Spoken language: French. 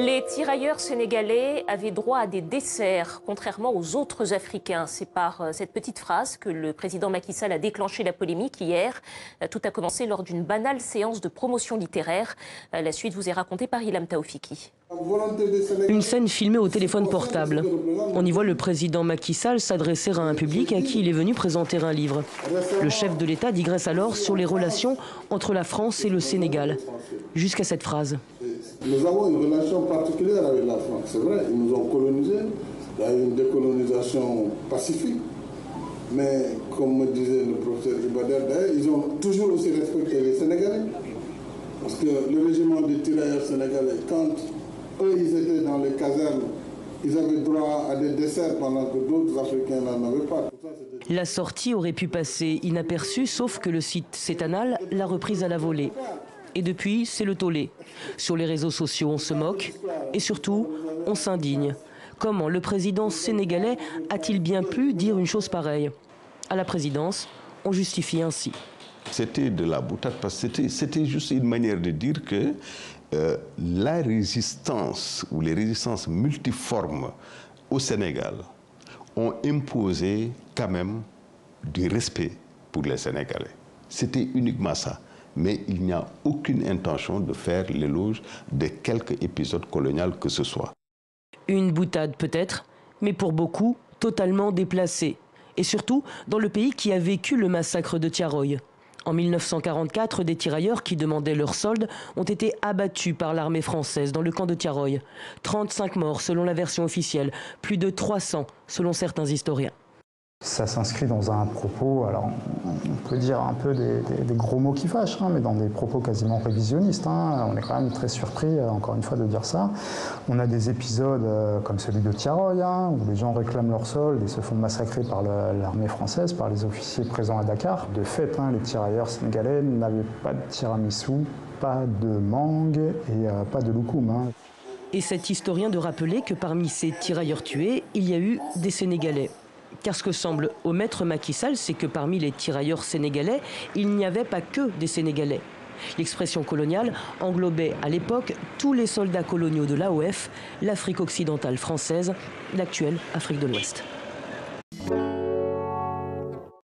Les tirailleurs sénégalais avaient droit à des desserts, contrairement aux autres Africains. C'est par cette petite phrase que le président Macky Sall a déclenché la polémique hier. Tout a commencé lors d'une banale séance de promotion littéraire. La suite vous est racontée par Ilham Taoufiki. Une scène filmée au téléphone portable. On y voit le président Macky Sall s'adresser à un public à qui il est venu présenter un livre. Le chef de l'État digresse alors sur les relations entre la France et le Sénégal, jusqu'à cette phrase. Nous avons une relation particulière avec la France. C'est vrai, ils nous ont colonisés. Il y a eu une décolonisation pacifique. Mais comme me disait le professeur Ibader, ils ont toujours aussi respecté les Sénégalais. Parce que le régiment des tirailleurs sénégalais, quand eux ils étaient dans les casernes, ils avaient droit à des desserts pendant que d'autres Africains n'en avaient pas. La sortie aurait pu passer inaperçue, sauf que le site Cétanal l'a reprise à la volée. Et depuis, c'est le tollé. Sur les réseaux sociaux, on se moque et surtout, on s'indigne. Comment le président sénégalais a-t-il bien pu dire une chose pareille? À la présidence, on justifie ainsi. C'était de la boutade parce que c'était juste une manière de dire que la résistance ou les résistances multiformes au Sénégal ont imposé quand même du respect pour les Sénégalais. C'était uniquement ça. Mais il n'y a aucune intention de faire l'éloge de quelque épisode colonial que ce soit. Une boutade peut-être, mais pour beaucoup, totalement déplacée. Et surtout, dans le pays qui a vécu le massacre de Thiaroye. En 1944, des tirailleurs qui demandaient leur solde ont été abattus par l'armée française dans le camp de Thiaroye. 35 morts selon la version officielle, plus de 300 selon certains historiens. Ça s'inscrit dans un propos, alors on peut dire un peu des gros mots qui fâchent, mais dans des propos quasiment révisionnistes. On est quand même très surpris, encore une fois, de dire ça. On a des épisodes comme celui de Thiaroye, où les gens réclament leur solde et se font massacrer par l'armée française, par les officiers présents à Dakar. De fait, les tirailleurs sénégalais n'avaient pas de tiramisu, pas de mangue et pas de loukoum. Et cet historien de rappeler que parmi ces tirailleurs tués, il y a eu des Sénégalais. Car ce que semble omettre Macky Sall, c'est que parmi les tirailleurs sénégalais, il n'y avait pas que des Sénégalais. L'expression coloniale englobait à l'époque tous les soldats coloniaux de l'AOF, l'Afrique occidentale française, l'actuelle Afrique de l'Ouest.